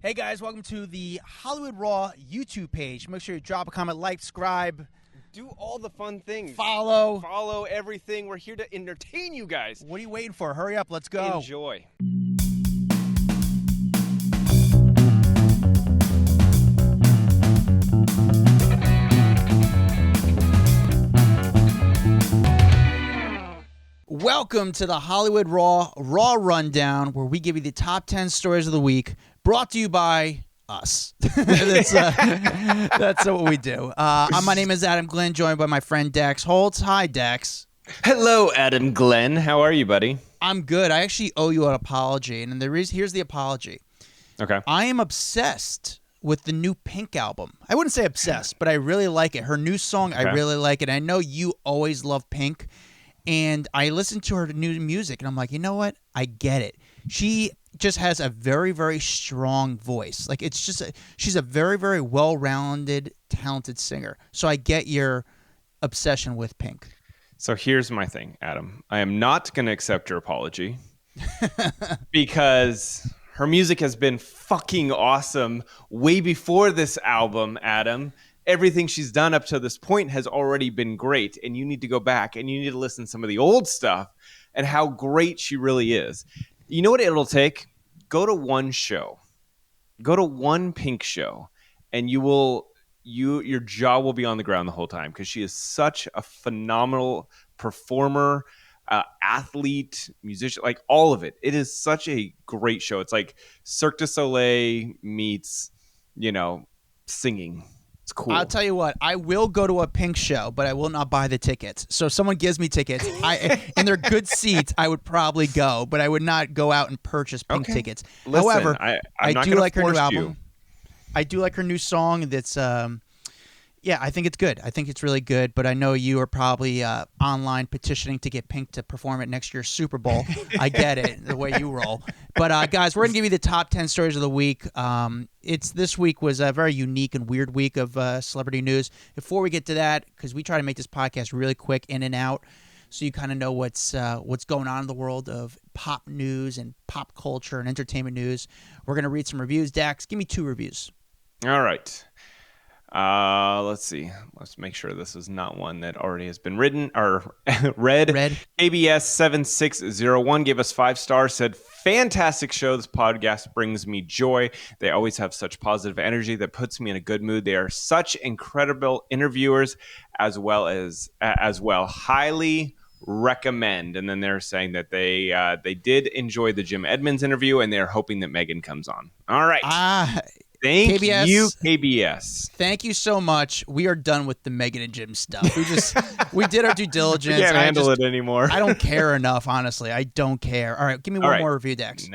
Hey guys, welcome to the Hollywood Raw YouTube page. Make sure you drop a comment, like, subscribe. Do all the fun things. Follow everything. We're here to entertain you guys. What are you waiting for? Hurry up, let's go. Enjoy. Welcome to the Hollywood Raw Rundown, where we give you the top 10 stories of the week, brought to you by us. That's what we do. My name is Adam Glyn, joined by my friend Dax Holt. Hi, Dax. Hello, Adam Glyn. How are you, buddy? I'm good. I actually owe you an apology, and here's the apology. Okay. I am obsessed with the new Pink album. I wouldn't say obsessed, but I really like it. Her new song, I really like it. I know you always love Pink. And I listened to her new music, and I'm like, you know what? I get it. She just has a very, very strong voice. Like, it's just she's a very, very well-rounded, talented singer. So I get your obsession with Pink. So here's my thing, Adam. I am not going to accept your apology because her music has been fucking awesome way before this album, Adam. Everything she's done up to this point has already been great, and you need to go back and you need to listen to some of the old stuff and how great she really is. You know what it'll take? Go to one show. Go to one Pink show, and your jaw will be on the ground the whole time because she is such a phenomenal performer, athlete, musician, like all of it. It is such a great show. It's like Cirque du Soleil meets, singing. It's cool. I'll tell you what, I will go to a Pink show, but I will not buy the tickets. So if someone gives me tickets, and they're good seats, I would probably go, but I would not go out and purchase Pink tickets. Listen, however, I do like her new album. You. I do like her new song that's I think it's good. I think it's really good, but I know you are probably online petitioning to get Pink to perform at next year's Super Bowl. I get it, the way you roll. But guys, we're going to give you the top 10 stories of the week. This week was a very unique and weird week of celebrity news. Before we get to that, because we try to make this podcast really quick, in and out, so you kind of know what's going on in the world of pop news and pop culture and entertainment news, we're going to read some reviews. Dax, give me 2 reviews. All right. Let's see. Let's make sure this is not one that already has been written or read. KBS 7601 gave us 5 stars, said, fantastic show. This podcast brings me joy. They always have such positive energy that puts me in a good mood. They are such incredible interviewers as well. Highly recommend. And then they're saying that they did enjoy the Jim Edmonds interview, and they're hoping that Megan comes on. All right. Thank you, KBS. Thank you so much. We are done with the Megan and Jim stuff. We did our due diligence. We can't handle it anymore. I don't care enough, honestly. I don't care. All right, give me one more review, Dax.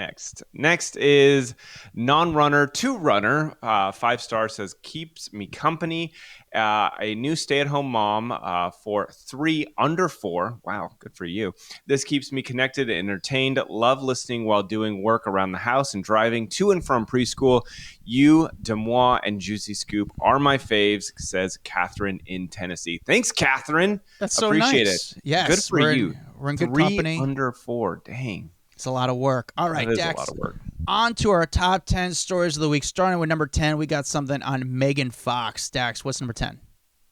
Next is non-runner to runner. 5 stars, says keeps me company. A new stay-at-home mom for 3 under 4. Wow, good for you. This keeps me connected and entertained. Love listening while doing work around the house and driving to and from preschool. You, Demois, and Juicy Scoop are my faves, says Catherine in Tennessee. Thanks, Catherine. That's so Appreciate nice. it. Yes, good for you. We're in good 3 company. Under 4. Dang. It's a lot of work. All right, Dax. Dax. A lot of work. On to our top 10 stories of the week. Starting with number 10, we got something on Megan Fox. Dax, what's number 10?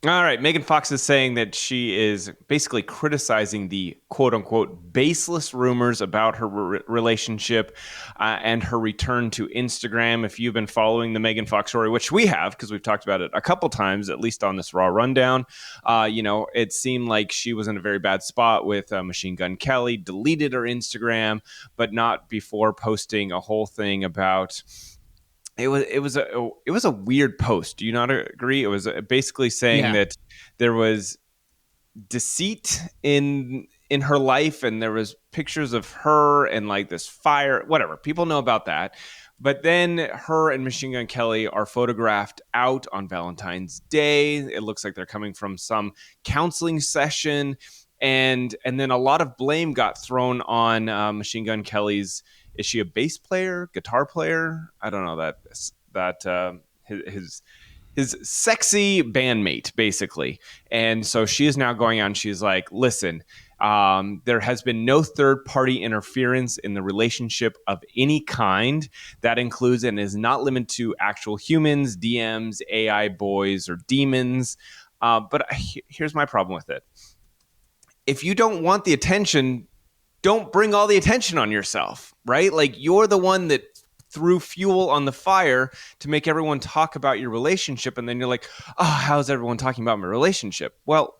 All right. Megan Fox is saying that she is basically criticizing the quote-unquote baseless rumors about her relationship and her return to Instagram. If you've been following the Megan Fox story, which we have because we've talked about it a couple times, at least on this Raw Rundown, it seemed like she was in a very bad spot with Machine Gun Kelly, deleted her Instagram, but not before posting a whole thing about... It was a weird post. Do you not agree? It was basically saying that there was deceit in her life, and there was pictures of her and like this fire, whatever. People know about that. But then her and Machine Gun Kelly are photographed out on Valentine's Day. It looks like they're coming from some counseling session, and then a lot of blame got thrown on Machine Gun Kelly's. Is she a bass player, guitar player? I don't know that his sexy bandmate, basically. And so she is now going on. She's like, listen, There has been no third-party interference in the relationship of any kind. That includes and is not limited to actual humans, DMs, AI boys, or demons. But here's my problem with it. If you don't want the attention, don't bring all the attention on yourself, right? Like, you're the one that threw fuel on the fire to make everyone talk about your relationship. And then you're like, oh, how's everyone talking about my relationship? Well,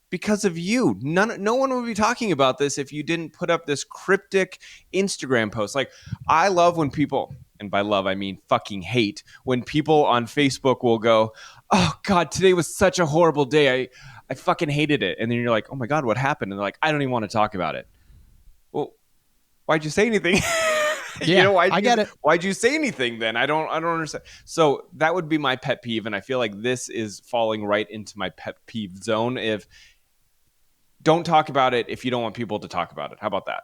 because of you. No one would be talking about this if you didn't put up this cryptic Instagram post. Like, I love when people, and by love I mean fucking hate, when people on Facebook will go, oh God, today was such a horrible day. I fucking hated it. And then you're like, oh my God, what happened? And they're like, I don't even want to talk about it. Well, why'd you say anything? Yeah, I get it. Why'd you say anything then? I don't understand. So that would be my pet peeve. And I feel like this is falling right into my pet peeve zone. If don't talk about it if you don't want people to talk about it. How about that?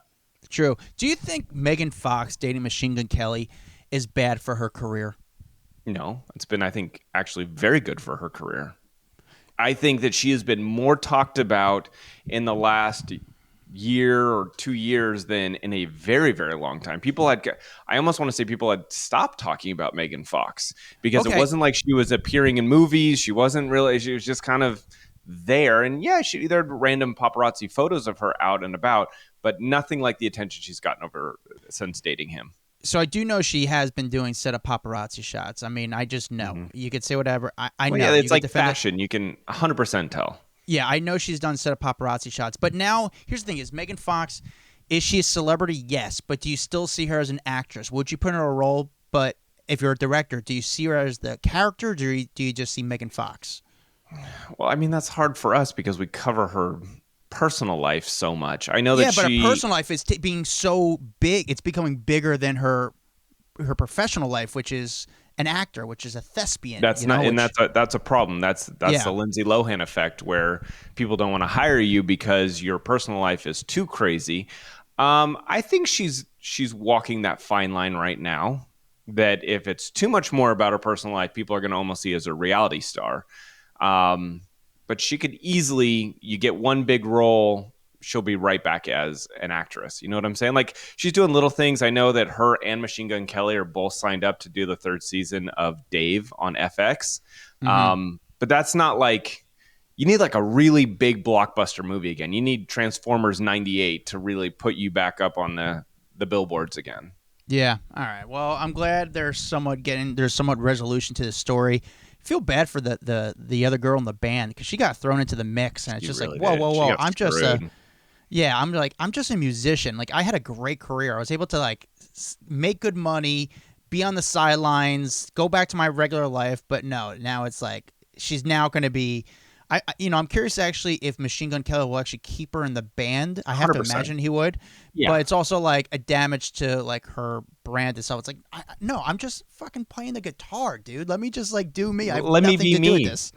True. Do you think Megan Fox dating Machine Gun Kelly is bad for her career? No, it's been, I think, actually very good for her career. I think that she has been more talked about in the last year or 2 years than in a very, very long time. I almost want to say people had stopped talking about Megan Fox because It wasn't like she was appearing in movies. She was just kind of there. And yeah, there are random paparazzi photos of her out and about, but nothing like the attention she's gotten over since dating him. So I do know she has been doing set of paparazzi shots. I mean, I just know. Mm-hmm. You could say whatever. I know. Yeah, it's like fashion. You can 100% tell. Yeah, I know she's done set of paparazzi shots. But now, here's the thing. Is Megan Fox, is she a celebrity? Yes. But do you still see her as an actress? Would you put her in a role? But if you're a director, do you see her as the character, or do you just see Megan Fox? Well, I mean, that's hard for us because we cover her personal life so much. I know that but her personal life is being so big. It's becoming bigger than her professional life, which is an actor, which is a thespian. That's a problem. That's the Lindsay Lohan effect, where people don't want to hire you because your personal life is too crazy. I think she's walking that fine line right now, that if it's too much more about her personal life, people are going to almost see as a reality star. But she could easily, you get one big role, she'll be right back as an actress. You know what I'm saying? Like, she's doing little things. I know that her and Machine Gun Kelly are both signed up to do the 3rd season of Dave on FX. Mm-hmm. But that's not like, you need like a really big blockbuster movie again. You need Transformers 98 to really put you back up on the billboards again. Yeah. All right. Well, I'm glad there's somewhat resolution to the story. Feel bad for the other girl in the band because she got thrown into the mix, and it's just really like, whoa. I'm just a musician. Like, I had a great career. I was able to like make good money, be on the sidelines, go back to my regular life. But no, now it's like she's now going to be. I'm curious actually if Machine Gun Kelly will actually keep her in the band. I have 100%. To imagine he would. Yeah. But it's also like a damage to like her brand itself. It's like, no, I'm just fucking playing the guitar, dude. Let me just like do me. I have nothing to do with this.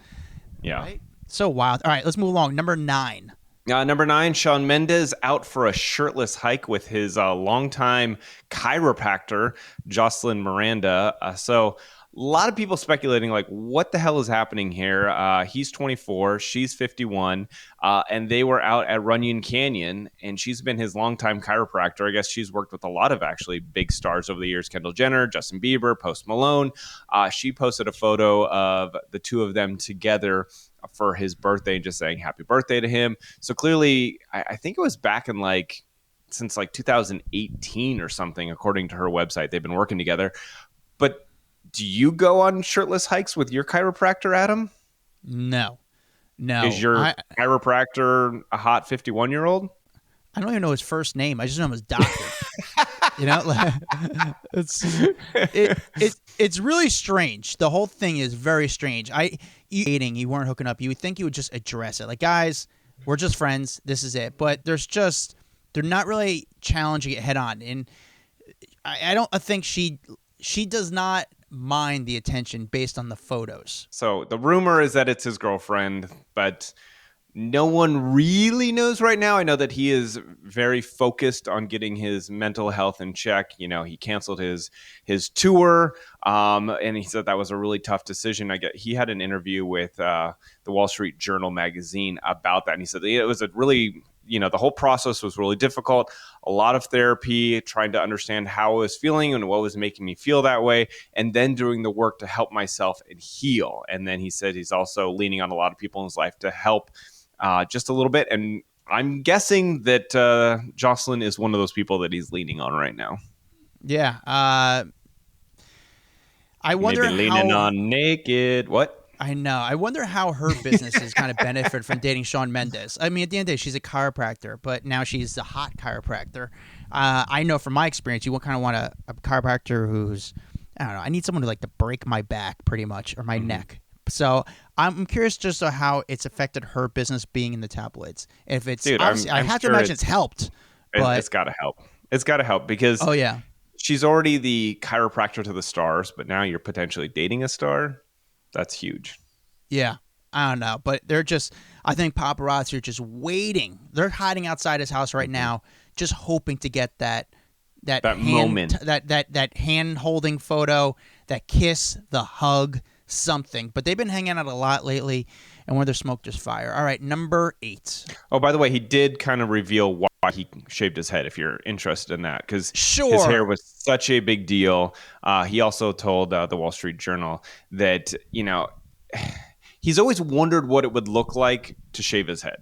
Yeah. Right? So wild. All right, let's move along. Number 9. Number 9, Shawn Mendes out for a shirtless hike with his longtime chiropractor, Jocelyn Miranda. So a lot of people speculating, like, what the hell is happening here? He's 24, she's 51, and they were out at Runyon Canyon, and she's been his longtime chiropractor. I guess she's worked with a lot of actually big stars over the years: Kendall Jenner, Justin Bieber, Post Malone. She posted a photo of the two of them together for his birthday and just saying happy birthday to him. So clearly, I think it was back in since 2018 or something, according to her website, they've been working together. But do you go on shirtless hikes with your chiropractor, Adam? No. Is your chiropractor a hot 51-year-old? I don't even know his first name. I just know him as Doctor. It's really strange. The whole thing is very strange. You weren't hooking up. You would think you would just address it. Like, guys, we're just friends. This is it. But they're not really challenging it head on. And I think she does not mind the attention based on the photos. So the rumor is that it's his girlfriend, but no one really knows right now. I know that he is very focused on getting his mental health in check. He canceled his tour, and he said that was a really tough decision. He had an interview with the Wall Street Journal magazine about that, and he said it was a really the whole process was really difficult. A lot of therapy, trying to understand how I was feeling and what was making me feel that way, and then doing the work to help myself and heal. And then he said he's also leaning on a lot of people in his life to help just a little bit. And I'm guessing that Jocelyn is one of those people that he's leaning on right now. Yeah. I wonder maybe leaning on naked. What? I know. I wonder how her business has kind of benefited from dating Shawn Mendes. I mean, at the end of the day, she's a chiropractor, but now she's a hot chiropractor. I know from my experience, you kind of want a chiropractor who's, I don't know, I need someone to break my back pretty much, or my neck. So I'm curious just how it's affected her business being in the tabloids. If it's, Dude, I have to imagine it's helped. But it's got to help. It's got to help because she's already the chiropractor to the stars, but now you're potentially dating a star. That's huge. Yeah. I don't know. But I think paparazzi are just waiting. They're hiding outside his house right now, just hoping to get that moment, that hand holding photo, that kiss, the hug, something. But they've been hanging out a lot lately, and where there's smoke, there's fire. All right, number 8. Oh, by the way, he did kind of reveal why he shaved his head, if you're interested in that, because sure, his hair was such a big deal. He also told the Wall Street Journal that, he's always wondered what it would look like to shave his head.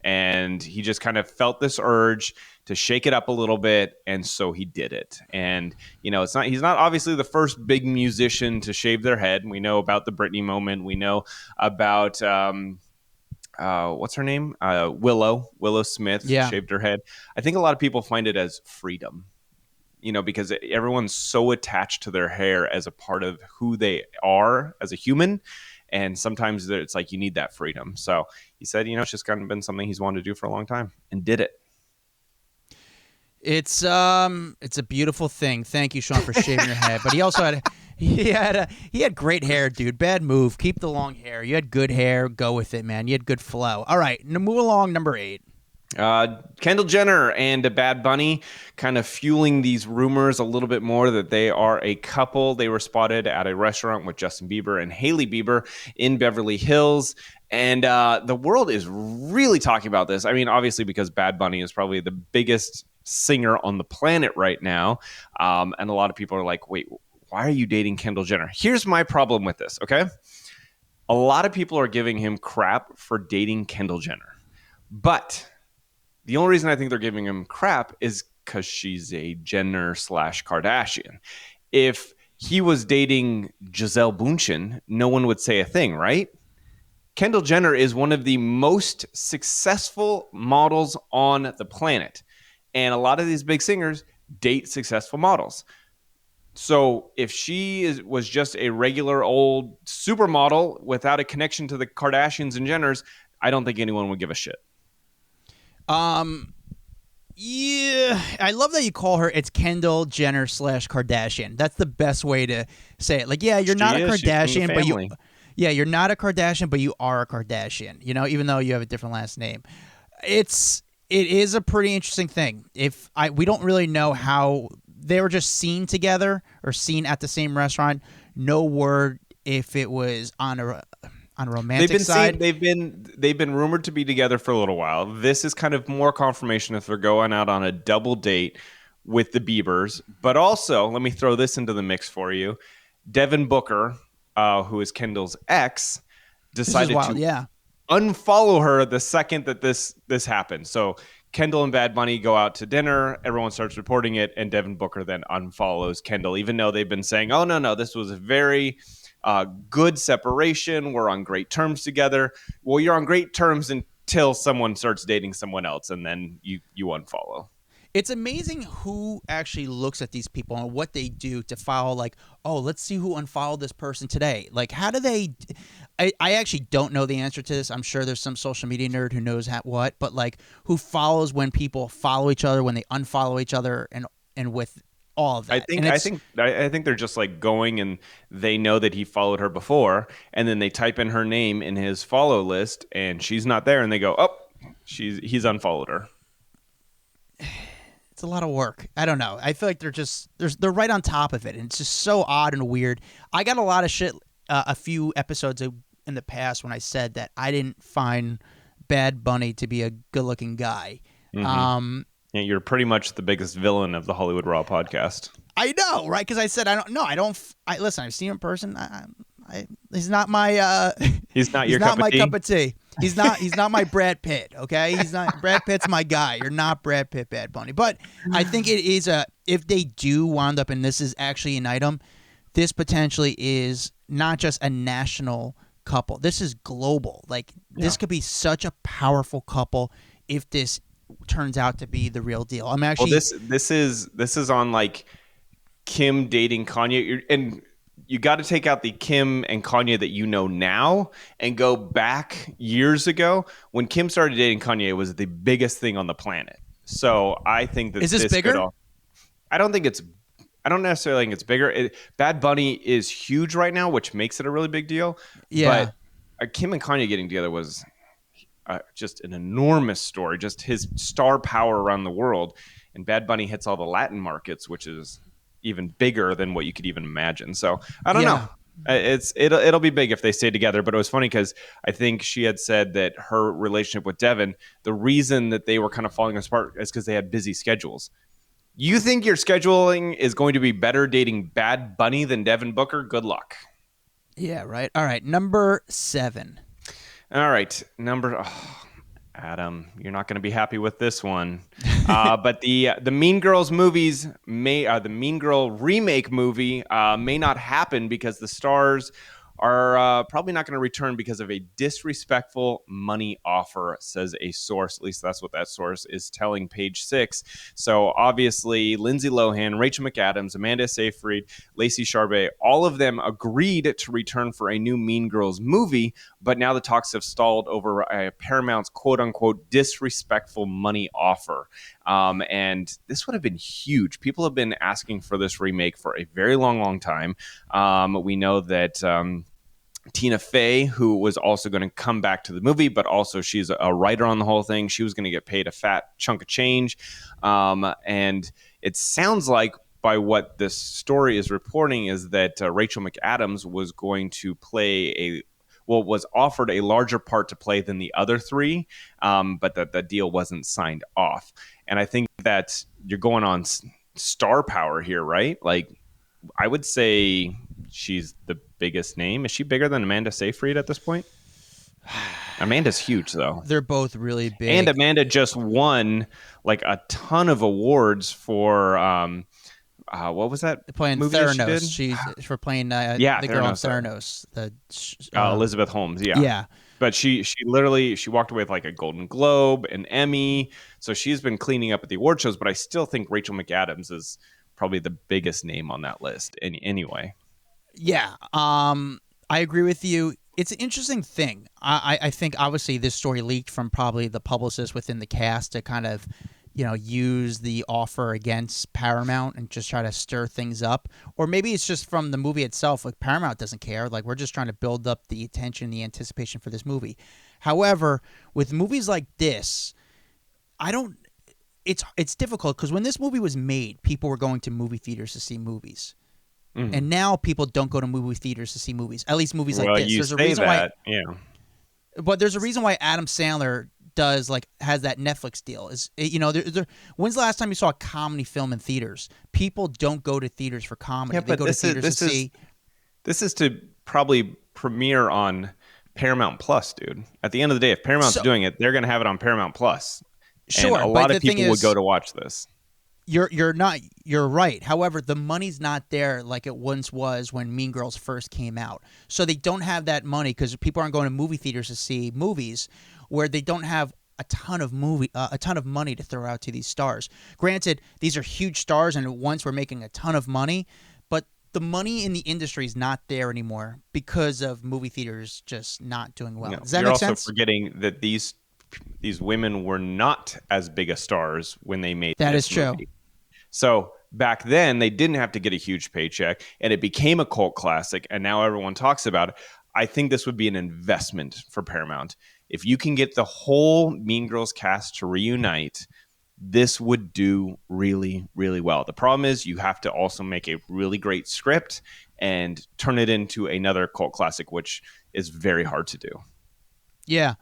And he just kind of felt this urge to shake it up a little bit, and so he did it. And he's not obviously the first big musician to shave their head. We know about the Britney moment. We know about what's her name? Willow Smith shaved her head. I think a lot of people find it as freedom, because everyone's so attached to their hair as a part of who they are as a human. And sometimes it's like you need that freedom. So he said, it's just kind of been something he's wanted to do for a long time, and did it. It's a beautiful thing. Thank you, Sean, for shaving your head. But he also had great hair, dude. Bad move. Keep the long hair. You had good hair. Go with it, man. You had good flow. All right, move along. Number 8. Kendall Jenner and Bad Bunny kind of fueling these rumors a little bit more that they are a couple. They were spotted at a restaurant with Justin Bieber and Hailey Bieber in Beverly Hills. And the world is really talking about this. I mean, obviously, because Bad Bunny is probably the biggest singer on the planet right now. And a lot of people are like, wait, why are you dating Kendall Jenner? Here's my problem with this, okay? A lot of people are giving him crap for dating Kendall Jenner. But the only reason I think they're giving him crap is because she's a Jenner/Kardashian. If he was dating Gisele Bündchen, no one would say a thing, right? Kendall Jenner is one of the most successful models on the planet. And a lot of these big singers date successful models. So if she was just a regular old supermodel without a connection to the Kardashians and Jenners, I don't think anyone would give a shit. Yeah, I love that you call her. It's Kendall Jenner /Kardashian. That's the best way to say it. You're not a Kardashian, but you're not a Kardashian, but you are a Kardashian. Even though you have a different last name. It is a pretty interesting thing. We don't really know how they were just seen together or seen at the same restaurant. No word if it was on a romantic side. They've been rumored to be together for a little while. This is kind of more confirmation if they're going out on a double date with the Biebers. But also, let me throw this into the mix for you. Devin Booker, who is Kendall's ex, decided to unfollow her the second that this happened. So Kendall and Bad Bunny go out to dinner. Everyone starts reporting it, and Devin Booker then unfollows Kendall, even though they've been saying, "Oh no, this was a very good separation. We're on great terms together." Well, you're on great terms until someone starts dating someone else, and then you unfollow. It's amazing who actually looks at these people and what they do to follow, let's see who unfollowed this person today. How do they I actually don't know the answer to this. I'm sure there's some social media nerd who knows what, but who follows when people follow each other, when they unfollow each other, and with all of that. I think they're just going and they know that he followed her before, and then they type in her name in his follow list and she's not there, and they go, "Oh, he's unfollowed her." It's a lot of work. I don't know. I feel like they're right on top of it, and it's just so odd and weird. I got a lot of shit a few episodes in the past when I said that I didn't find Bad Bunny to be a good-looking guy. Mm-hmm. Yeah, you're pretty much the biggest villain of the Hollywood Raw podcast. I know, right? Because I said I don't. No, I don't. Listen. I've seen him in person. He's not my. He's not he's your not cup my of tea? cup of tea. He's not. He's not my Brad Pitt. Okay, he's not. Brad Pitt's my guy. You're not Brad Pitt, Bad Bunny. But I think it is a. If they do wound up, and this is actually an item, this potentially is not just a national couple. This is global. Like this could be such a powerful couple if this turns out to be the real deal. I'm actually. Well, this is on like Kim dating Kanye, and you got to take out the Kim and Kanye that you know now and go back years ago when Kim started dating Kanye. It was the biggest thing on the planet. So I think that is this bigger? I don't necessarily think it's bigger. Bad Bunny is huge right now, which makes it a really big deal. Yeah. But Kim and Kanye getting together was just an enormous story, just his star power around the world. And Bad Bunny hits all the Latin markets, which is even bigger than what you could even imagine. So I don't know. It'll be big if they stay together. But it was funny because I think she had said that her relationship with Devin, the reason that they were kind of falling apart is because they had busy schedules. You think your scheduling is going to be better dating Bad Bunny than Devin Booker? Good luck. Yeah, right. All right, number 7. All right, Adam, you're not going to be happy with this one. But the Mean Girls movies the Mean Girl remake movie may not happen because the stars are probably not going to return because of a disrespectful money offer, says a source. At least that's what that source is telling Page Six. So obviously, Lindsay Lohan, Rachel McAdams, Amanda Seyfried, Lacey Chabert, all of them agreed to return for a new Mean Girls movie, but now the talks have stalled over Paramount's quote-unquote disrespectful money offer. And this would have been huge. People have been asking for this remake for a very long time. We know that Tina Fey, who was also going to come back to the movie, but also she's a writer on the whole thing. She was going to get paid a fat chunk of change. And it sounds like, by what this story is reporting, is that Rachel McAdams was going to play was offered a larger part to play than the other three, but that the deal wasn't signed off. And I think that you're going on star power here, right? Like, I would say she's the biggest name. Is she bigger than Amanda Seyfried at this point? Amanda's huge, though. They're both really big. And Amanda just won like a ton of awards for what was that? Playing movie Theranos. She for playing the girl on Theranos. Elizabeth Holmes. Yeah. Yeah. But she literally walked away with like a Golden Globe, an Emmy. So she's been cleaning up at the award shows. But I still think Rachel McAdams is probably the biggest name on that list. Anyway. Yeah. I agree with you. It's an interesting thing. I think obviously this story leaked from probably the publicist within the cast to kind of, use the offer against Paramount and just try to stir things up. Or maybe it's just from the movie itself. Like, Paramount doesn't care. Like, we're just trying to build up the attention, the anticipation for this movie. However, with movies like this, it's difficult because when this movie was made, people were going to movie theaters to see movies. Mm-hmm. And now people don't go to movie theaters to see movies. At least movies like this. There's a reason why, but there's a reason why Adam Sandler has that Netflix deal. When's the last time you saw a comedy film in theaters? People don't go to theaters for comedy. They go to theaters to see. This is to probably premiere on Paramount Plus, dude. At the end of the day, if Paramount's doing it, they're going to have it on Paramount Plus. Sure, and a lot of people would go to watch this. You're right. However, the money's not there like it once was when Mean Girls first came out. So they don't have that money because people aren't going to movie theaters to see movies where they don't have a ton of money to throw out to these stars. Granted, these are huge stars and once we're making a ton of money, but the money in the industry is not there anymore because of movie theaters just not doing well. Does that make sense? You're also forgetting that these women were not as big a stars when they made that this is true. Movie. So back then, they didn't have to get a huge paycheck, and it became a cult classic, and now everyone talks about it. I think this would be an investment for Paramount. If you can get the whole Mean Girls cast to reunite, this would do really, really well. The problem is you have to also make a really great script and turn it into another cult classic, which is very hard to do. Yeah.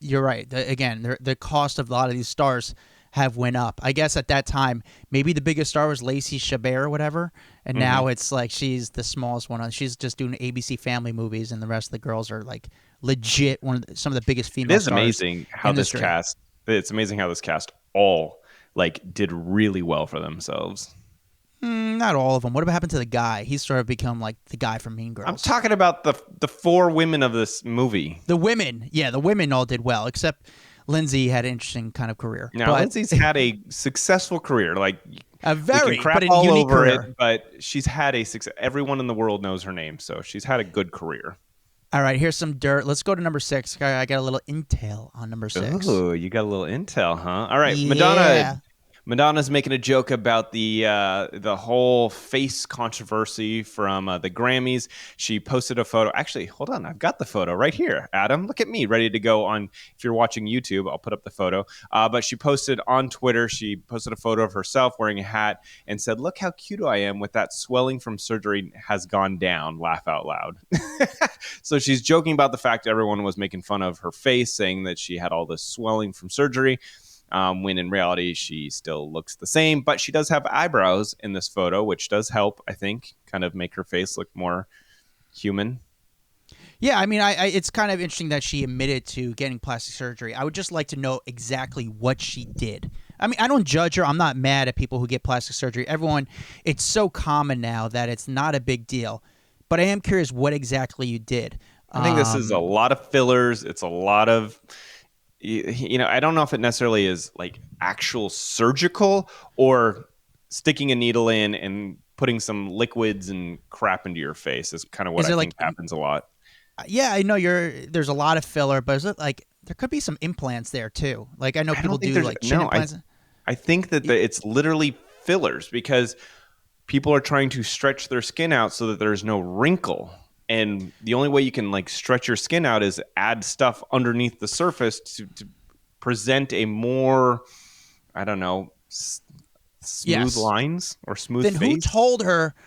You're right. Again, the cost of a lot of these stars have went up. I guess at that time, maybe the biggest star was Lacey Chabert or whatever, and now it's like she's the smallest one. She's just doing ABC Family movies, and the rest of the girls are like legit some of the biggest female. It is stars amazing how this industry. cast. It's amazing how this cast all like did really well for themselves. Not all of them. What happened to the guy? He's sort of become like the guy from Mean Girls. I'm talking about the four women of this movie. The women, yeah, the women all did well, except Lindsay had an interesting kind of career. Now, Lindsay's had a successful career. Like a very, we can crap but a all unique over career. it, but she's had a success. Everyone in the world knows her name, so she's had a good career. All right, here's some dirt. Let's go to number 6. I got a little intel on number 6. Oh, you got a little intel, huh? All right, Yeah. Madonna's making a joke about the whole face controversy from the Grammys. She posted a photo. Actually, hold on. I've got the photo right here. Adam, look at me, ready to go on. If you're watching YouTube, I'll put up the photo. But she posted on Twitter, she posted a photo of herself wearing a hat and said, "Look how cute I am with that swelling from surgery has gone down. Laugh out loud." So she's joking about the fact that everyone was making fun of her face, saying that she had all this swelling from surgery. When in reality, she still looks the same, but she does have eyebrows in this photo, which does help, I think, kind of make her face look more human. Yeah, I mean, it's kind of interesting that she admitted to getting plastic surgery. I would just like to know exactly what she did. I mean, I don't judge her. I'm not mad at people who get plastic surgery. Everyone, it's so common now that it's not a big deal. But I am curious what exactly you did. I think this is a lot of fillers. It's a lot of... I don't know if it necessarily is like actual surgical or sticking a needle in and putting some liquids and crap into your face is kind of what I think happens a lot. Yeah, I know there's a lot of filler, but is it like there could be some implants there too? Like I know people do like chin implants. I think that it's literally fillers because people are trying to stretch their skin out so that there's no wrinkle. And the only way you can like stretch your skin out is add stuff underneath the surface to present a more, I don't know, smooth lines or smooth face. Then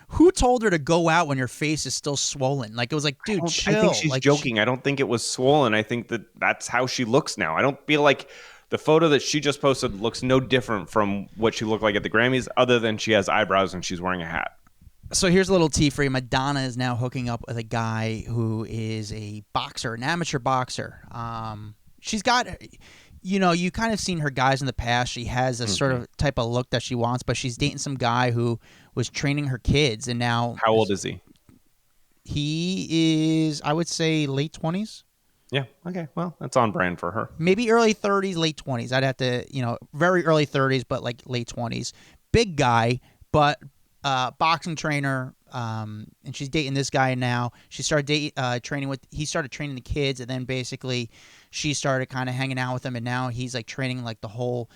who told her to go out when your face is still swollen? Like it was like, dude, chill. I think she's joking. I don't think it was swollen. I think that's how she looks now. I don't feel like the photo that she just posted looks no different from what she looked like at the Grammys, other than she has eyebrows and she's wearing a hat. So here's a little tea for you. Madonna is now hooking up with a guy who is a boxer, an amateur boxer. She's got, you kind of seen her guys in the past. She has a sort of type of look that she wants, but she's dating some guy who was training her kids, and now... How old is he? He is, I would say, late 20s. Yeah, okay. Well, that's on brand for her. Maybe early 30s, late 20s. I'd have to, very early 30s, but like late 20s. Big guy, but... boxing trainer, and she's dating this guy now. She started he started training the kids, and then basically she started kind of hanging out with him, and now he's like training like the whole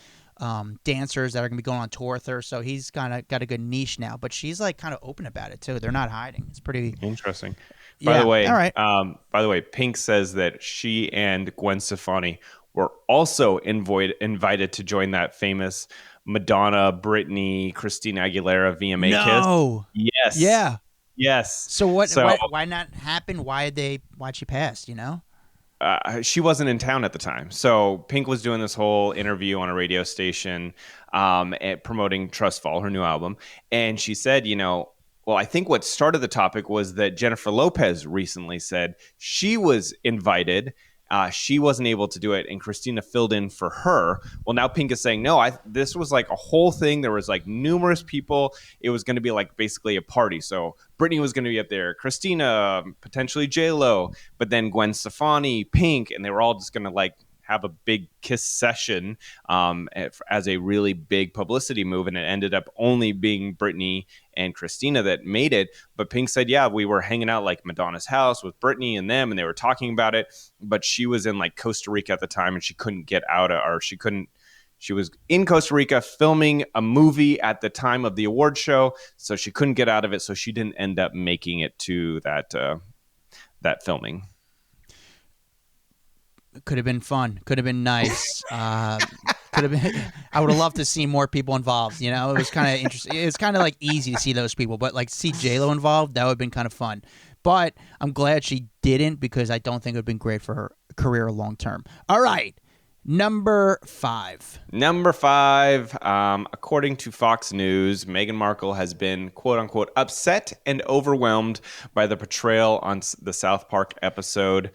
dancers that are gonna be going on tour with her. So he's kind of got a good niche now, but she's like kind of open about it too. They're not hiding. It's pretty interesting. Yeah. By the way, all right. By the way, Pink says that she and Gwen Stefani were also invited to join that famous Madonna, Britney, Christina Aguilera VMA kiss. Yes. Yeah. Yes. So why not happen? Why'd she pass, She wasn't in town at the time. So Pink was doing this whole interview on a radio station promoting Trust Fall, her new album. And she said, I think what started the topic was that Jennifer Lopez recently said she was invited. She wasn't able to do it, and Christina filled in for her. Well, now Pink is saying, no, this was like a whole thing. There was like numerous people. It was going to be like basically a party. So Britney was going to be up there, Christina, potentially J-Lo, but then Gwen Stefani, Pink, and they were all just going to like have a big kiss session as a really big publicity move. And it ended up only being Britney and Christina that made it. But Pink said, yeah, we were hanging out like Madonna's house with Britney and them, and they were talking about it. But she was in like Costa Rica at the time, and she couldn't get out she was in Costa Rica filming a movie at the time of the award show. So she couldn't get out of it. So she didn't end up making it to that filming. Could have been fun. Could have been nice. Could have been. I would have loved to see more people involved. It was kind of interesting. It's kind of like easy to see those people, but like see J-Lo involved, that would have been kind of fun. But I'm glad she didn't, because I don't think it would have been great for her career long term. All right. Number 5. Number 5, according to Fox News, Meghan Markle has been, quote unquote, upset and overwhelmed by the portrayal on the South Park episode.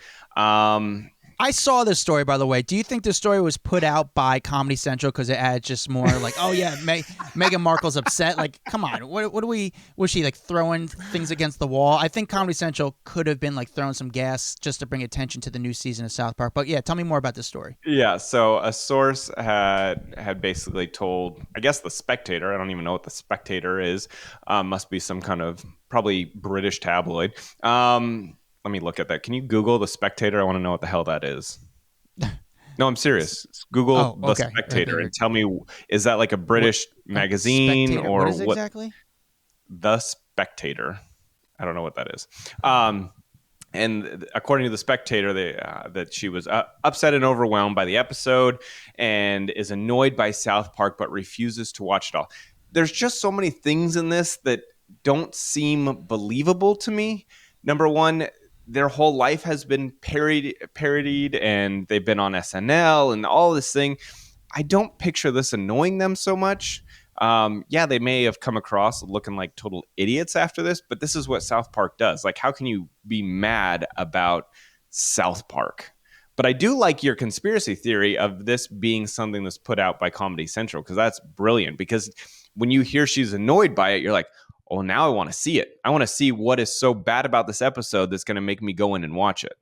I saw this story, by the way. Do you think this story was put out by Comedy Central because it had just more like, oh yeah, Meghan Markle's upset? Like, come on, what do we? Was she like throwing things against the wall? I think Comedy Central could have been like throwing some gas just to bring attention to the new season of South Park. But yeah, tell me more about this story. Yeah, so a source had basically told, I guess, the Spectator. I don't even know what the Spectator is. Must be some kind of probably British tabloid. Let me look at that. Can you Google the Spectator? I want to know what the hell that is. No, I'm serious. Google the Spectator and tell me, is that like a British magazine Spectator. or what is it exactly? The Spectator. I don't know what that is. And according to the Spectator, that she was upset and overwhelmed by the episode and is annoyed by South Park, but refuses to watch it all. There's just so many things in this that don't seem believable to me. Number one, their whole life has been parodied and they've been on SNL and all this thing. I don't picture this annoying them so much. Yeah, they may have come across looking like total idiots after this, but this is what South Park does. Like, how can you be mad about South Park? But I do like your conspiracy theory of this being something that's put out by Comedy Central, because that's brilliant. Because when you hear she's annoyed by it, you're like, oh, now I want to see it. I want to see what is so bad about this episode that's going to make me go in and watch it.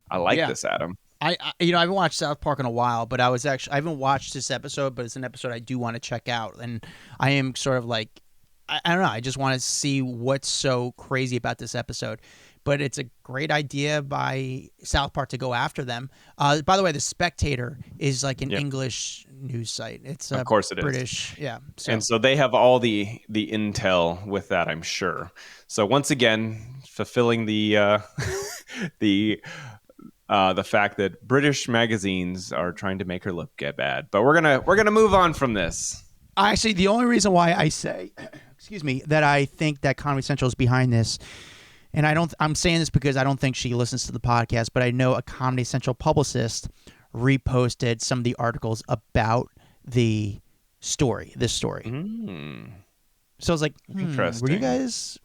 I like this, Adam. I haven't watched South Park in a while, but I haven't watched this episode, but it's an episode I do want to check out. And I am sort of like, I don't know, I just want to see what's so crazy about this episode. But it's a great idea by South Park to go after them. By the way, The Spectator is like an English news site. It's of course it British, is. yeah. And so they have all the intel with that, I'm sure. So once again, fulfilling the fact that British magazines are trying to make her look bad. But we're gonna move on from this. Actually, the only reason why I say, excuse me, that I think that Comedy Central is behind this. And I'm saying this because I don't think she listens to the podcast, but I know a Comedy Central publicist reposted some of the articles about this story. So I was like, interesting.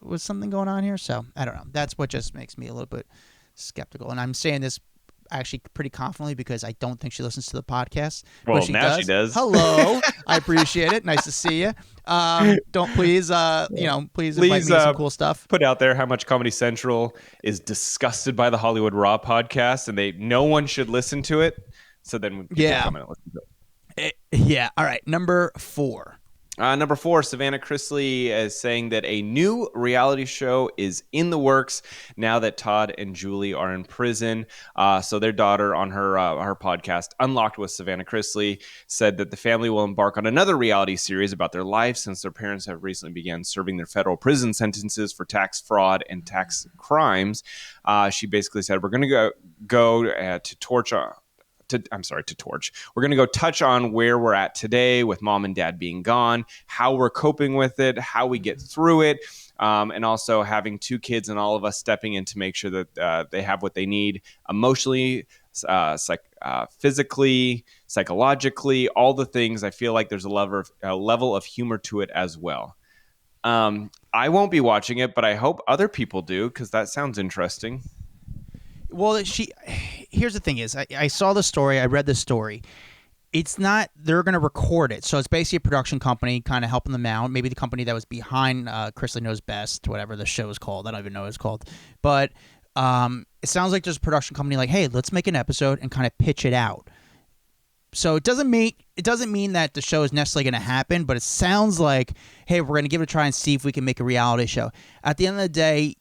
was something going on here? So I don't know. That's what just makes me a little bit skeptical. And I'm saying this actually pretty confidently because I don't think she listens to the podcast. Well, but now she does. Hello. I appreciate it. Nice to see you. Please invite me to some cool stuff. Put out there how much Comedy Central is disgusted by the Hollywood Raw podcast and no one should listen to it. So then come and listen to it. Yeah. All right. Number 4. Number 4, Savannah Chrisley is saying that a new reality show is in the works now that Todd and Julie are in prison. So their daughter on her podcast, Unlocked with Savannah Chrisley, said that the family will embark on another reality series about their life since their parents have recently begun serving their federal prison sentences for tax fraud and tax crimes. She basically said, we're going to go to torch We're going to go touch on where we're at today with mom and dad being gone, how we're coping with it, how we get through it, and also having 2 kids and all of us stepping in to make sure that they have what they need emotionally, physically, psychologically, all the things. I feel like there's a level of humor to it as well. I won't be watching it, but I hope other people do because that sounds interesting. Well, here's the thing is, I saw the story, I read the story. It's not, they're going to record it. So it's basically a production company kind of helping them out. Maybe the company that was behind Chrisley Knows Best, whatever the show is called. I don't even know what it's called. But it sounds like there's a production company like, hey, let's make an episode and kind of pitch it out. So it doesn't mean that the show is necessarily going to happen, but it sounds like, hey, we're going to give it a try and see if we can make a reality show. At the end of the day,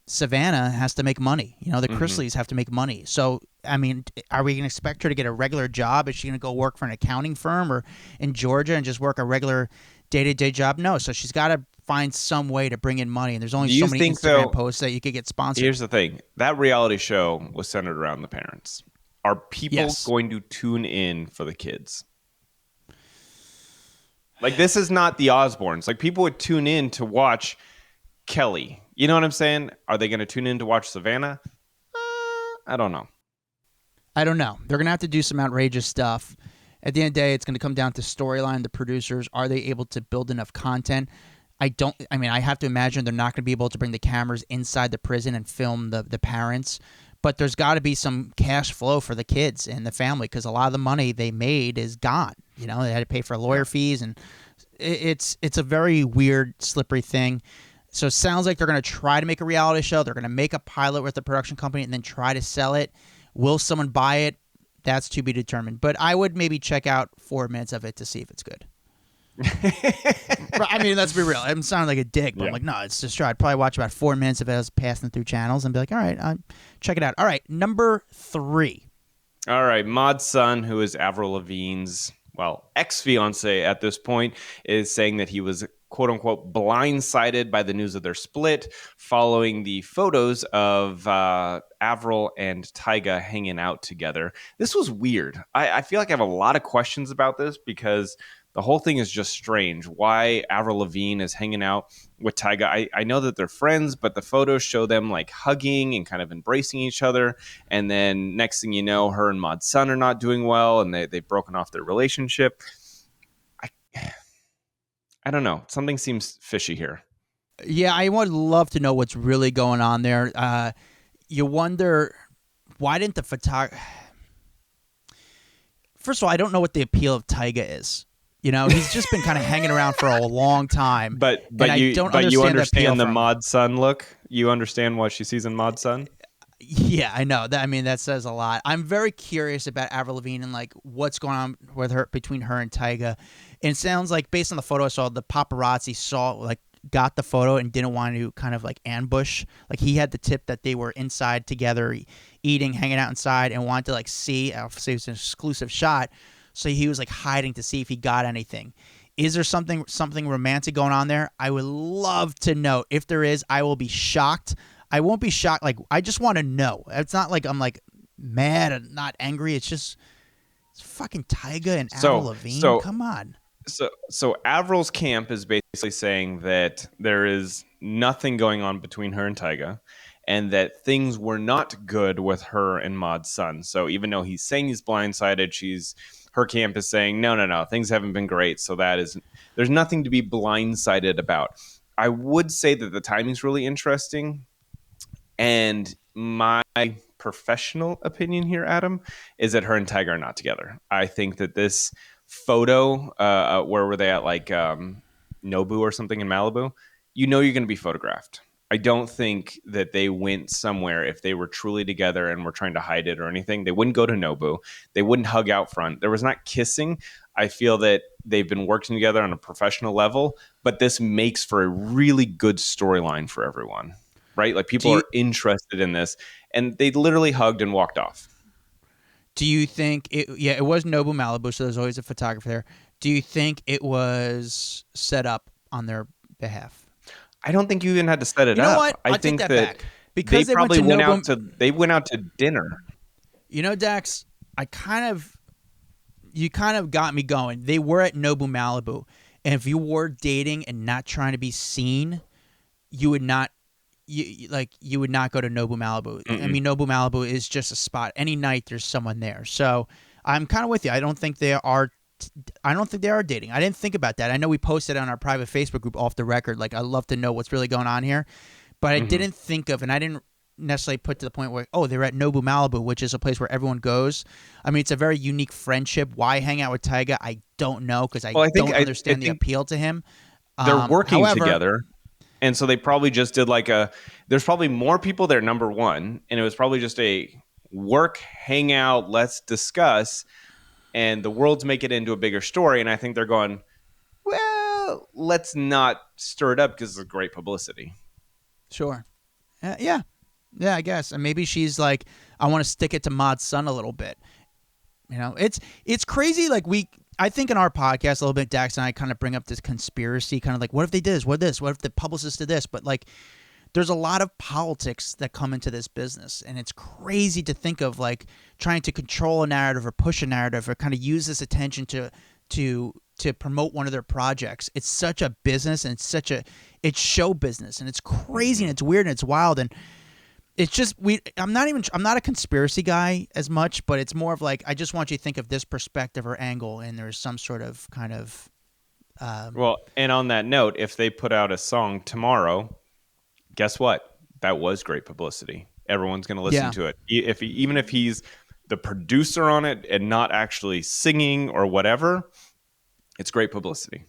Savannah has to make money. The Chrisleys have to make money. So, I mean, are we going to expect her to get a regular job? Is she going to go work for an accounting firm or in Georgia and just work a regular day-to-day job? No. So she's got to find some way to bring in money. And there's only so many Instagram posts that you could get sponsored. Here's the thing. That reality show was centered around the parents. Are people going to tune in for the kids? Like, this is not the Osbournes. Like, people would tune in to watch Kelly. You know what I'm saying? Are they going to tune in to watch Savannah? I don't know. I don't know. They're gonna have to do some outrageous stuff. At the end of the day, it's gonna come down to storyline. The producers, are they able to build enough content? I have to imagine they're not going to be able to bring the cameras inside the prison and film the parents, but there's got to be some cash flow for the kids and the family, because a lot of the money they made is gone. You know, they had to pay for lawyer fees, and it's a very weird, slippery thing. So it sounds like they're going to try to make a reality show. They're going to make a pilot with the production company and then try to sell it. Will someone buy it? That's to be determined. But I would maybe check out 4 minutes of it to see if it's good. I mean, let's be real. I'm sounding like a dick, but I'm like, no, it's just try. I'd probably watch about 4 minutes of it as passing through channels and be like, all right, check it out. All right, number 3. All right, Maud's son, who is Avril Lavigne's, ex-fiance at this point, is saying that he was, quote unquote, blindsided by the news of their split following the photos of Avril and Tyga hanging out together. This was weird. I feel like I have a lot of questions about this because the whole thing is just strange. Why Avril Lavigne is hanging out with Tyga. I know that they're friends, but the photos show them like hugging and kind of embracing each other. And then next thing you know, her and Maud's son are not doing well, and they've broken off their relationship. I don't know. Something seems fishy here. Yeah, I would love to know what's really going on there. You wonder, why didn't the photographer... First of all, I don't know what the appeal of Tyga is. You know, he's just been kind of hanging around for a long time. But you understand the Maud's son look? You understand what she sees in Maud's son? Yeah, I know. That says a lot. I'm very curious about Avril Lavigne and like what's going on with her, between her and Tyga. And it sounds like, based on the photo I saw, the paparazzi got the photo and didn't want to kind of like ambush. Like, he had the tip that they were inside together, eating, hanging out inside, and wanted to like see. I'll say it's an exclusive shot. So he was like hiding to see if he got anything. Is there something romantic going on there? I would love to know. If there is, I will be shocked. I won't be shocked. Like, I just want to know. It's not like I'm like mad and not angry. It's fucking Tyga and Avril Lavigne. Come on. So Avril's camp is basically saying that there is nothing going on between her and Tyga, and that things were not good with her and Maud's son. So even though he's saying he's blindsided, her camp is saying, no, things haven't been great. So there's nothing to be blindsided about. I would say that the timing's really interesting. And my professional opinion here, Adam, is that her and Tyga are not together. I think that this photo, where were they at, like Nobu or something in Malibu? You know you're going to be photographed. I don't think that they went somewhere if they were truly together and were trying to hide it or anything. They wouldn't go to Nobu. They wouldn't hug out front. There was not kissing. I feel that they've been working together on a professional level, but this makes for a really good storyline for everyone, right? Like, people are interested in this, and they literally hugged and walked off. Do you think it was Nobu Malibu, so there's always a photographer there. Do you think it was set up on their behalf? I don't think you even had to set it up. You know what? I think take that back. Because they probably went out to dinner. You know, Dax, you kind of got me going. They were at Nobu Malibu, and if you were dating and not trying to be seen, you would not would not go to Nobu Malibu. Mm-mm. I mean, Nobu Malibu is just a spot. Any night there's someone there. So I'm kind of with you. I don't think they are dating. I didn't think about that. I know we posted on our private Facebook group, Off the Record, like, I'd love to know what's really going on here. But I didn't think of, and I didn't necessarily put to the point where, they're at Nobu Malibu, which is a place where everyone goes. I mean, it's a very unique friendship. Why hang out with Tyga? I don't know, because I don't understand the appeal to him. They're working together. And so they probably just did there's probably more people there, number one. And it was probably just a work, hangout, let's discuss. And the world's make it into a bigger story. And I think they're going, well, let's not stir it up because it's great publicity. Sure. Yeah, I guess. And maybe she's like, I want to stick it to Maud's son a little bit. You know, it's crazy. Like, I think in our podcast a little bit, Dax and I kind of bring up this conspiracy, kind of like, what if they did this? What if the publicist did this? But like, there's a lot of politics that come into this business, and it's crazy to think of like trying to control a narrative or push a narrative or kind of use this attention to promote one of their projects. It's such a business, and it's show business, and it's crazy, and it's weird, and it's wild, and It's just I'm not a conspiracy guy as much, but it's more of like I just want you to think of this perspective or angle, and there's some sort of kind of. Well, and on that note, if they put out a song tomorrow, guess what? That was great publicity. Everyone's going to listen to it. Even if he's the producer on it and not actually singing or whatever, it's great publicity.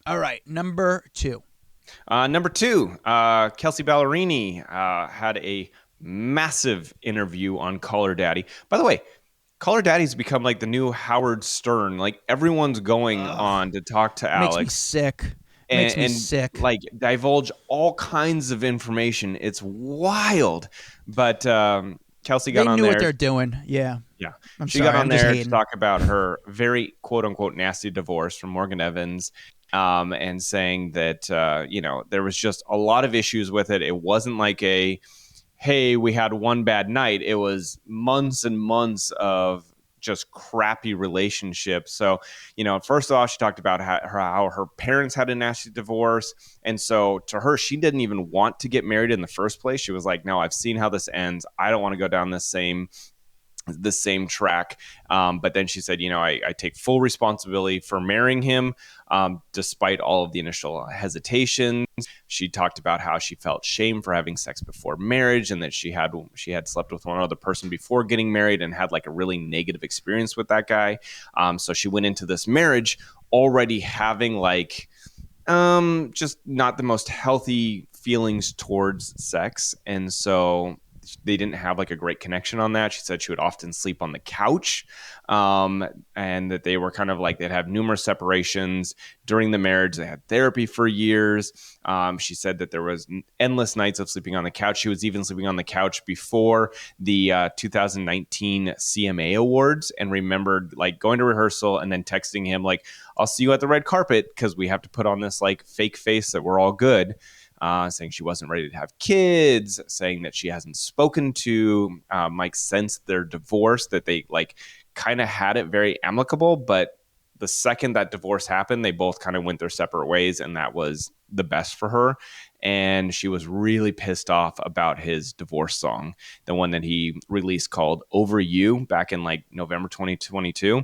All right, number two. Kelsea Ballerini had a massive interview on Call Her Daddy. By the way, Call Her Daddy's become like the new Howard Stern. Like everyone's going on to talk to Alex. Makes me sick. Makes me sick. Like divulge all kinds of information. It's wild. But Kelsea got on there. They knew what they're doing. Yeah. Yeah. She got on there to talk about her very quote unquote nasty divorce from Morgan Evans. And saying that, there was just a lot of issues with it. It wasn't like hey, we had one bad night. It was months and months of just crappy relationships. So, first of all, she talked about how her parents had a nasty divorce. And so to her, she didn't even want to get married in the first place. She was like, no, I've seen how this ends. I don't want to go down the same track. But then she said, I take full responsibility for marrying him, despite all of the initial hesitations. She talked about how she felt shame for having sex before marriage and that she had slept with one other person before getting married and had like a really negative experience with that guy. So she went into this marriage already having like just not the most healthy feelings towards sex. And so they didn't have like a great connection on that. She said she would often sleep on the couch, and that they were kind of like they'd have numerous separations during the marriage. They had therapy for years. She said that there was endless nights of sleeping on the couch. She was even sleeping on the couch before the 2019 CMA Awards and remembered like going to rehearsal and then texting him like, I'll see you at the red carpet because we have to put on this like fake face that we're all good. Saying she wasn't ready to have kids, saying that she hasn't spoken to Mike since their divorce, that they like kind of had it very amicable. But the second that divorce happened, they both kind of went their separate ways. And that was the best for her. And she was really pissed off about his divorce song, the one that he released called Over You back in like November 2022.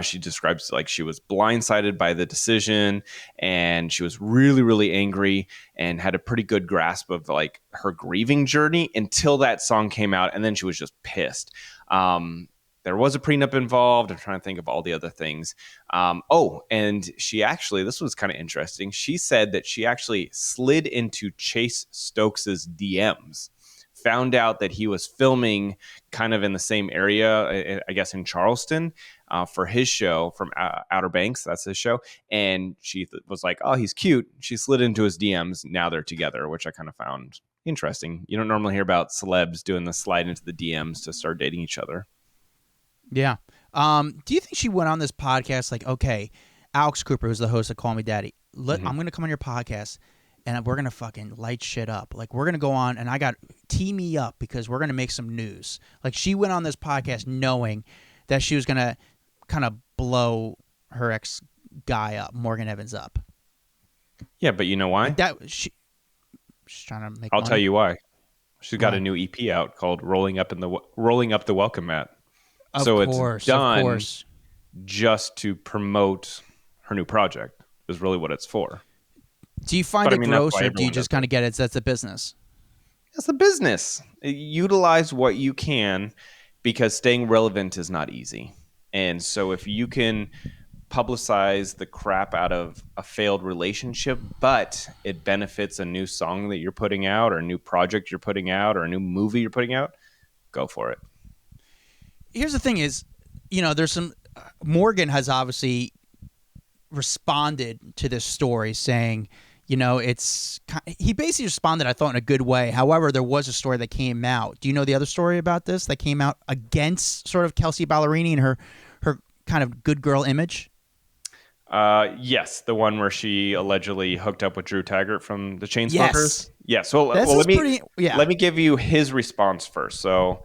She describes like she was blindsided by the decision and she was really, really angry and had a pretty good grasp of like her grieving journey until that song came out. And then she was just pissed. There was a prenup involved. I'm trying to think of all the other things. And she actually, this was kind of interesting. She said that she actually slid into Chase Stokes's DMs, found out that he was filming kind of in the same area, I guess in Charleston, for his show from Outer Banks. That's his show. And she was like, oh, he's cute. She slid into his DMs. Now they're together, which I kind of found interesting. You don't normally hear about celebs doing the slide into the DMs to start dating each other. Yeah. Do you think she went on this podcast like, okay, Alex Cooper, who's the host of Call Me Daddy, I'm going to come on your podcast and we're going to fucking light shit up. Like, we're going to go on and tee me up because we're going to make some news. Like, she went on this podcast knowing that she was going to kind of blow her ex guy up, Morgan Evans up. Yeah, but you know why? She's trying to make I'll money. tell you why. She's got a new EP out called Rolling Up the Welcome Mat. It's done just to promote her new project is really what it's for. Do you find it gross or do you just kind of get it? That's a business. It's a business. Utilize what you can because staying relevant is not easy. And so if you can publicize the crap out of a failed relationship, but it benefits a new song that you're putting out or a new project you're putting out or a new movie you're putting out, go for it. Here's the thing is, there's some Morgan has obviously responded to this story saying, he basically responded, I thought, in a good way. However, there was a story that came out. Do you know the other story about this that came out against sort of Kelsea Ballerini and her kind of good girl image? Yes, the one where she allegedly hooked up with Drew Taggart from the Chainsmokers. Yes. Yeah, so let me give you his response first. So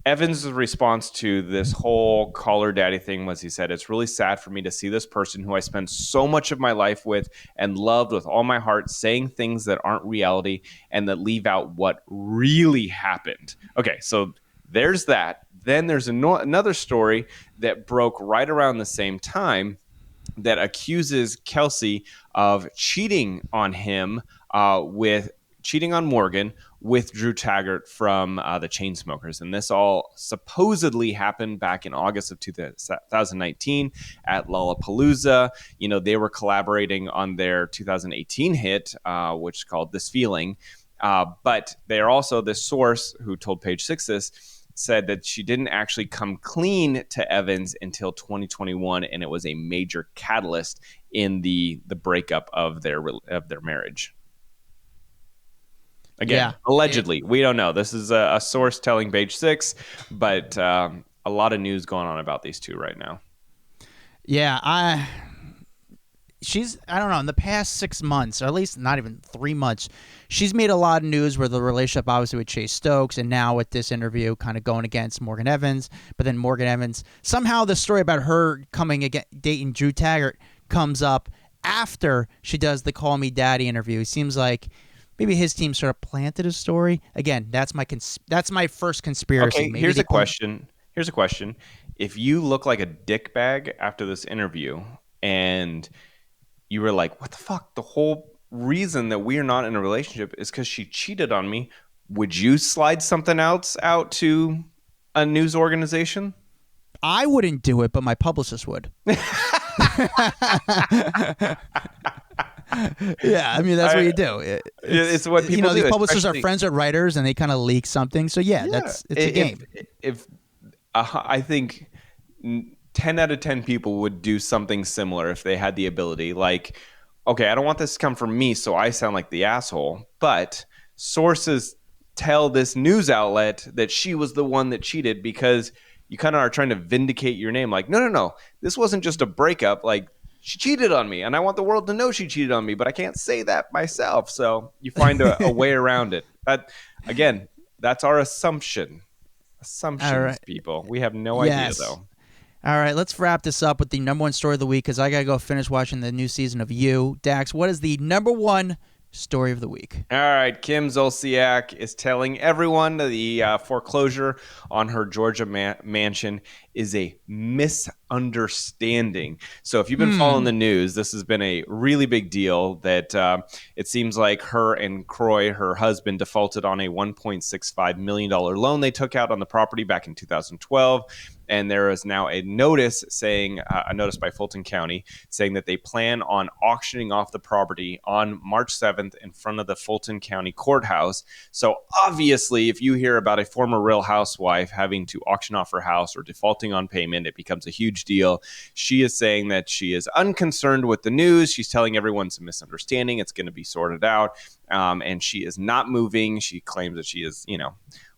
Evans' response to this whole caller daddy thing was, he said, "It's really sad for me to see this person who I spent so much of my life with and loved with all my heart saying things that aren't reality and that leave out what really happened." Okay, so there's that. Then there's another story that broke right around the same time that accuses Kelsey of cheating on him with cheating on Morgan with Drew Taggart from the Chainsmokers. And this all supposedly happened back in August of 2019 at Lollapalooza. You know, they were collaborating on their 2018 hit, which is called This Feeling. But they're also, this source who told Page Six this, said that she didn't actually come clean to Evans until 2021, and it was a major catalyst in the breakup of their marriage. Again, allegedly, we don't know. This is a source telling Page Six, but a lot of news going on about these two right now. Yeah, I don't know, in the past 6 months, or at least not even 3 months, she's made a lot of news where the relationship obviously with Chase Stokes, and now with this interview kind of going against Morgan Evans. But then Morgan Evans, somehow the story about her dating Drew Taggart comes up after she does the Call Me Daddy interview. It seems like maybe his team sort of planted a story. Again, that's my first conspiracy. Okay, here's a question. If you look like a dickbag after this interview and you were like, what the fuck? The whole reason that we are not in a relationship is because she cheated on me. Would you slide something else out to a news organization? I wouldn't do it, but my publicist would. Yeah, I mean, that's what you do. It's what people do. These publicists are friends with writers, and they kind of leak something. So it's a game. I think 10 out of 10 people would do something similar if they had the ability. Like, okay, I don't want this to come from me, so I sound like the asshole. But sources tell this news outlet that she was the one that cheated, because you kind of are trying to vindicate your name. Like, no, this wasn't just a breakup. Like, she cheated on me, and I want the world to know she cheated on me, but I can't say that myself. So you find a way around it. But again, that's our assumptions, right, people. We have no idea, though. All right, let's wrap this up with the number one story of the week, because I got to go finish watching the new season of You. Dax, what is the number one story of the week? All right, Kim Zolciak is telling everyone the foreclosure on her Georgia mansion is a misunderstanding. So if you've been following the news, this has been a really big deal that it seems like her and Croy, her husband, defaulted on a $1.65 million loan they took out on the property back in 2012. And there is now a notice by Fulton County saying that they plan on auctioning off the property on March 7th in front of the Fulton County Courthouse. So obviously, if you hear about a former Real Housewife having to auction off her house or defaulting on payment, it becomes a huge deal. She is saying that she is unconcerned with the news. She's telling everyone it's a misunderstanding. It's going to be sorted out. And she is not moving. She claims that she is,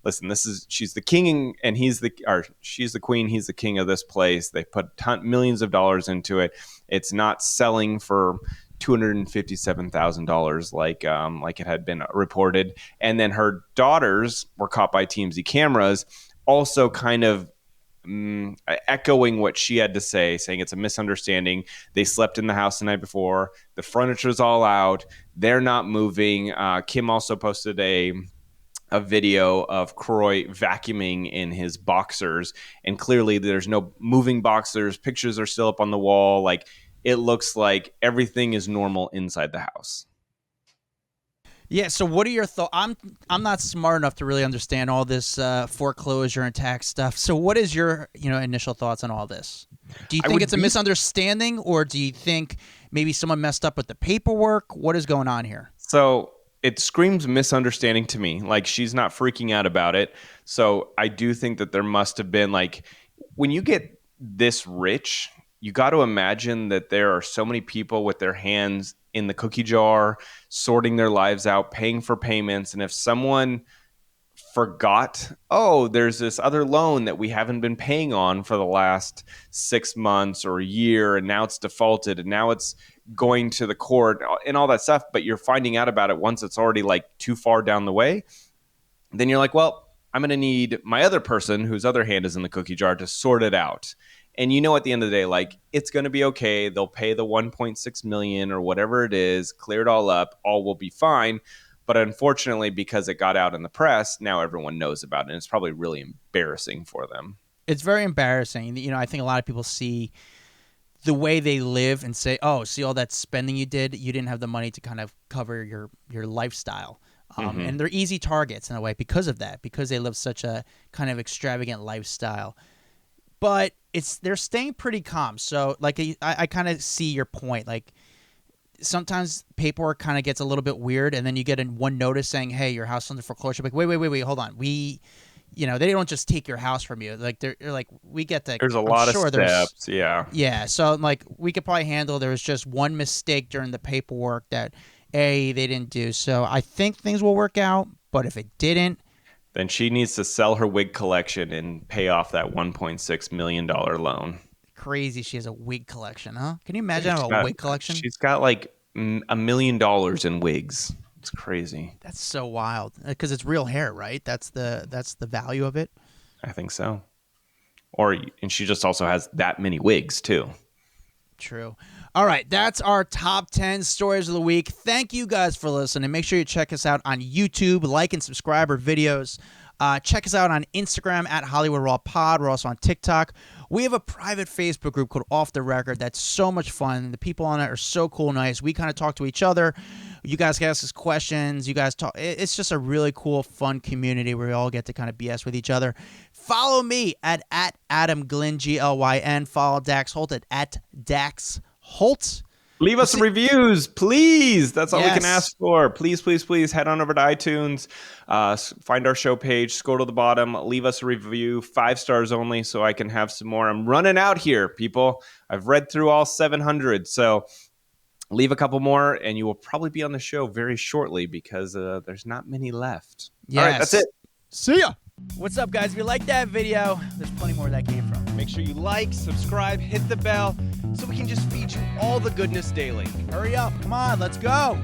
listen, she's the king and she's the queen. He's the king of this place. They put millions of dollars into it. It's not selling for $257,000 like it had been reported. And then her daughters were caught by TMZ cameras, also kind of echoing what she had to say, saying it's a misunderstanding. They slept in the house the night before. The furniture's all out. They're not moving. Kim also posted a video of Croy vacuuming in his boxers, and clearly there's no moving boxers. Pictures are still up on the wall. Like, it looks like everything is normal inside the house. Yeah, so what are your thoughts? I'm not smart enough to really understand all this foreclosure and tax stuff. So what is your initial thoughts on all this? Do you think it's a misunderstanding, or do you think maybe someone messed up with the paperwork? What is going on here? So it screams misunderstanding to me. Like, she's not freaking out about it. So I do think that there must have been, like, when you get this rich, you got to imagine that there are so many people with their hands in the cookie jar, sorting their lives out, paying for payments. And if someone forgot, there's this other loan that we haven't been paying on for the last 6 months or a year, and now it's defaulted, and now it's going to the court and all that stuff, but you're finding out about it once it's already like too far down the way, then you're like, well, I'm going to need my other person whose other hand is in the cookie jar to sort it out. And at the end of the day, like, it's going to be okay. They'll pay the 1.6 million or whatever it is, clear it all up, all will be fine. But unfortunately, because it got out in the press, now everyone knows about it. And it's probably really embarrassing for them. It's very embarrassing. I think a lot of people see the way they live and say, oh, see all that spending you did? You didn't have the money to kind of cover your lifestyle. And they're easy targets in a way because of that, because they live such a kind of extravagant lifestyle. But they're staying pretty calm. So, like, I kind of see your point. Like, sometimes paperwork kind of gets a little bit weird, and then you get one notice saying, hey, your house is under foreclosure. Like, wait, hold on. They don't just take your house from you. Like, they're like, we get that. There's a lot of steps. Yeah. Yeah. So, like, we could probably handle there was just one mistake during the paperwork that, they didn't do. So, I think things will work out. But if it didn't, then she needs to sell her wig collection and pay off that $1.6 million loan. Crazy. She has a wig collection, huh? Can you imagine having a wig collection? She's got like $1 million in wigs. It's crazy. That's so wild because it's real hair, right? That's the value of it. I think so. And she just also has that many wigs too. True. All right, that's our top 10 stories of the week. Thank you guys for listening. Make sure you check us out on YouTube, like and subscribe our videos. Check us out on Instagram at Hollywood Raw Pod. We're also on TikTok. We have a private Facebook group called Off the Record. That's so much fun. The people on it are so cool, nice. We kind of talk to each other. You guys can ask us questions. You guys talk. It's just a really cool, fun community where we all get to kind of BS with each other. Follow me at Adam Glyn, Glyn. Follow Dax Holt at Dax Holt. Leave us reviews, please. That's all we can ask for. Please, please, please head on over to iTunes, find our show page, scroll to the bottom, leave us a review, 5 stars only, so I can have some more. I'm running out here, people. I've read through all 700, so leave a couple more, and you will probably be on the show very shortly because there's not many left. Yes. All right, that's it. See ya. What's up, guys? If you like that video, there's plenty more where that came from. Make sure you like, subscribe, hit the bell so we can just feed you all the goodness daily. Hurry up. Come on, let's go.